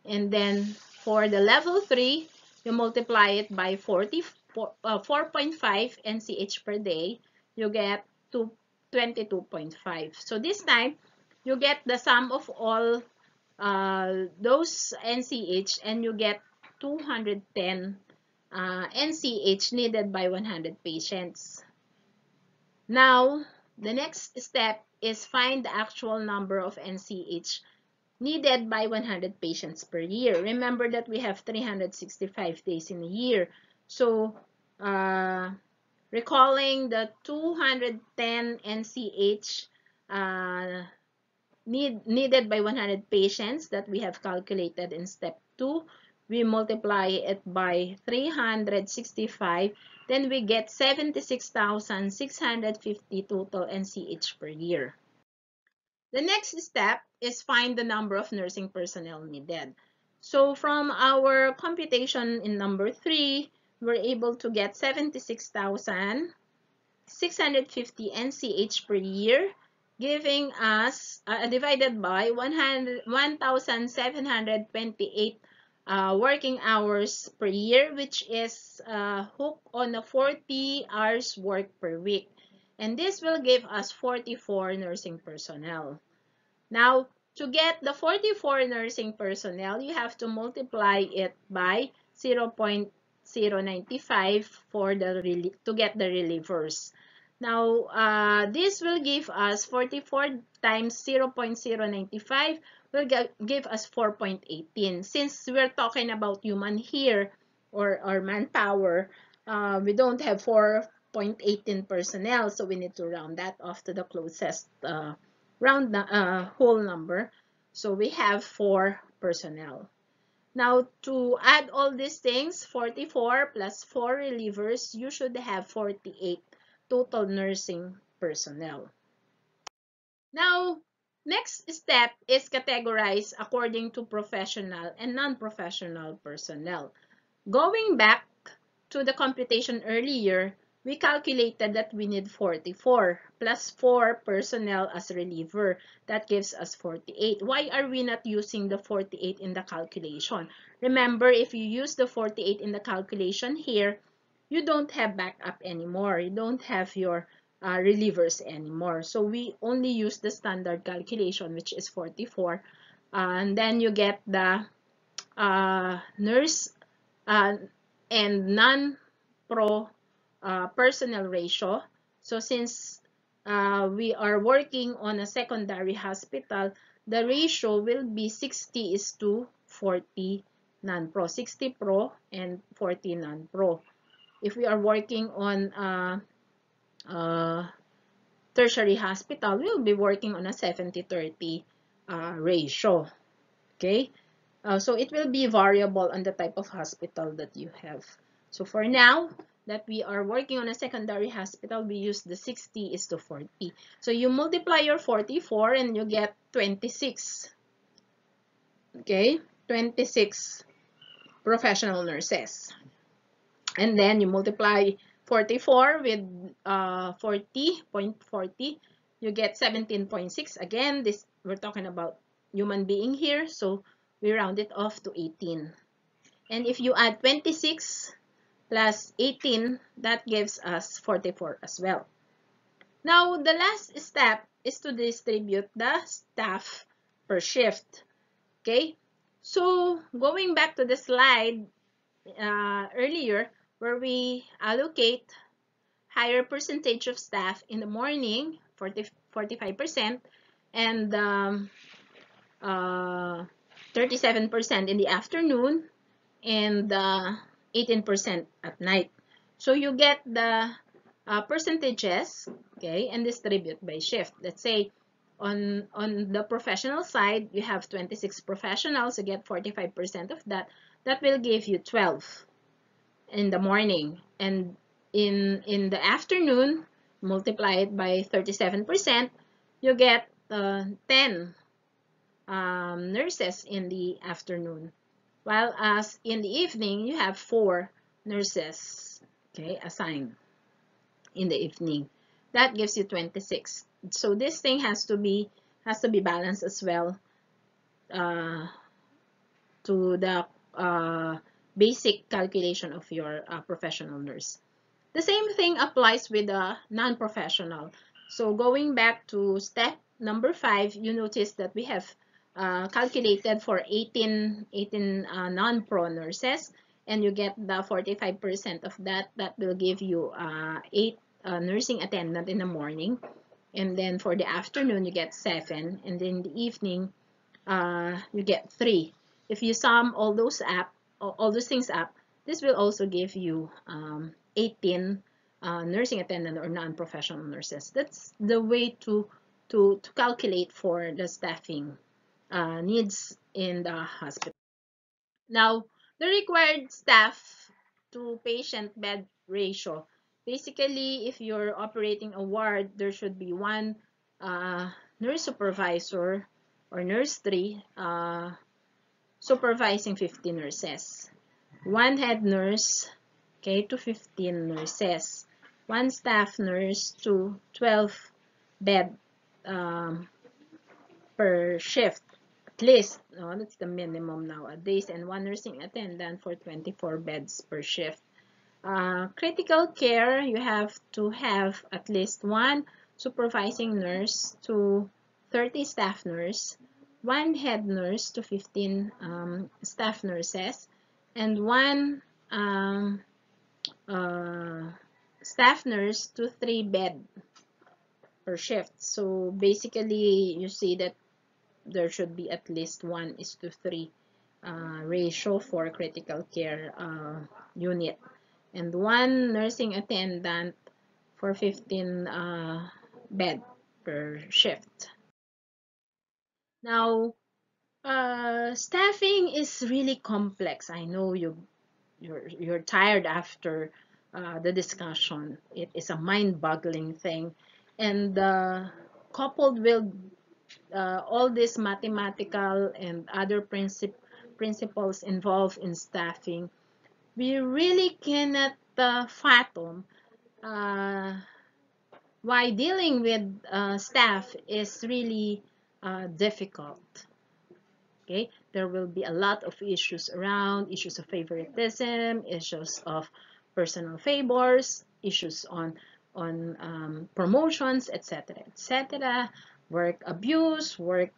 And then for the level 3, you multiply it by 4.5 NCH per day, you get to 22.5. So this time, you get the sum of all those NCH and you get 210 NCH needed by 100 patients. Now, the next step is find the actual number of NCH needed by 100 patients per year. Remember that we have 365 days in a year. So, recalling the 210 NCH needed by 100 patients that we have calculated in step 2, we multiply it by 365, then we get 76,650 total NCH per year. The next step is find the number of nursing personnel needed. So from our computation in number 3, we're able to get 76,650 NCH per year, giving us, divided by 1,728 working hours per year, which is hooked on a 40 hours work per week. And this will give us 44 nursing personnel. Now, to get the 44 nursing personnel, you have to multiply it by 0.095 for to get the relievers. Now, this will give us 44 times 0.095 will give us 4.18. Since we're talking about human here or manpower, we don't have 4.18 personnel, so we need to round that off to the closest whole number. So we have 4 personnel. Now, to add all these things, 44 plus 4 relievers, you should have 48 total nursing personnel. Now, next step is categorize according to professional and non-professional personnel. Going back to the computation earlier, we calculated that we need 44 plus 4 personnel as reliever. That gives us 48. Why are we not using the 48 in the calculation? Remember, if you use the 48 in the calculation here, you don't have backup anymore. You don't have your relievers anymore. So we only use the standard calculation, which is 44. And then you get the nurse and non-pro personnel ratio. So since we are working on a secondary hospital, the ratio will be 60:40 non-pro. 60 pro and 40 non-pro. If we are working on tertiary hospital, we'll be working on a 70:30 ratio. Okay? So it will be variable on the type of hospital that you have. So for now, that we are working on a secondary hospital, we use the 60:40. So you multiply your 44 and you get 26. Okay? 26 professional nurses. And then you multiply 44 with 40.40, you get 17.6. Again, this we're talking about human being here, so we round it off to 18. And if you add 26 plus 18, that gives us 44 as well. Now, the last step is to distribute the staff per shift. Okay? So, going back to the slide earlier, where we allocate higher percentage of staff in the morning, 45%, and 37% in the afternoon, and 18% at night. So you get the percentages, okay, and distribute by shift. Let's say On the professional side, you have 26 professionals, you get 45% of that. That will give you 12 in the morning, and in the afternoon, multiply it by 37%, you get 10 nurses in the afternoon, while as in the evening you have 4 nurses, okay, assigned in the evening. That gives you 26. So this thing has to be balanced as well uh, to the basic calculation of your professional nurse. The same thing applies with a non-professional. So going back to step number 5, you notice that we have calculated for 18 non-pro nurses, and you get the 45% of that. That will give you 8 nursing attendant in the morning, and then for the afternoon you get 7, and then in the evening you get 3. If you sum all those things up, this will also give you 18 nursing attendant or non-professional nurses. That's the way to calculate for the staffing needs in the hospital. Now, the required staff to patient bed ratio. Basically, if you're operating a ward, there should be 1 nurse supervisor or nurse 3 supervising 50 nurses. 1 head nurse, okay, to 15 nurses. 1 staff nurse to 12 bed per shift. At least, no, that's the minimum nowadays, and 1 nursing attendant for 24 beds per shift. Critical care, you have to have at least 1 supervising nurse to 30 staff nurse, 1 head nurse to 15 staff nurses, and 1 staff nurse to 3 bed per shift. So basically, you see that there should be at least 1:3 ratio for critical care unit, and 1 nursing attendant for 15 bed per shift. Now, staffing is really complex. I know you're tired after the discussion. It is a mind-boggling thing, and coupled with all these mathematical and other principles involved in staffing, we really cannot fathom why dealing with staff is really difficult. Okay, there will be a lot of issues around, issues of favoritism, issues of personal favors, issues on promotions, etc., etc., work abuse, work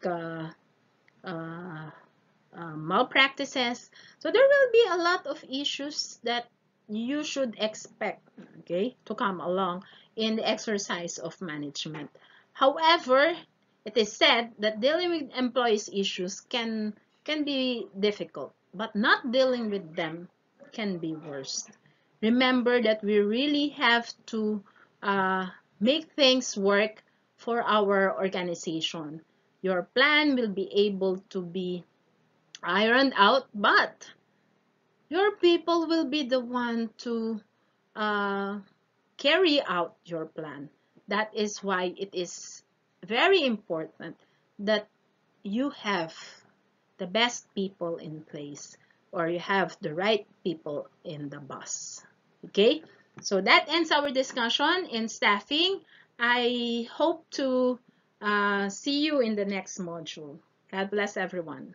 malpractices. So there will be a lot of issues that you should expect, okay, to come along in the exercise of management. However, it is said that dealing with employees' issues can be difficult, but not dealing with them can be worse. Remember that we really have to make things work for our organization. Your plan will be able to be ironed out, but your people will be the one to carry out your plan. That is why it is very important that you have the best people in place, or you have the right people in the bus. Okay, so that ends our discussion in staffing. I hope to see you in the next module. God bless everyone.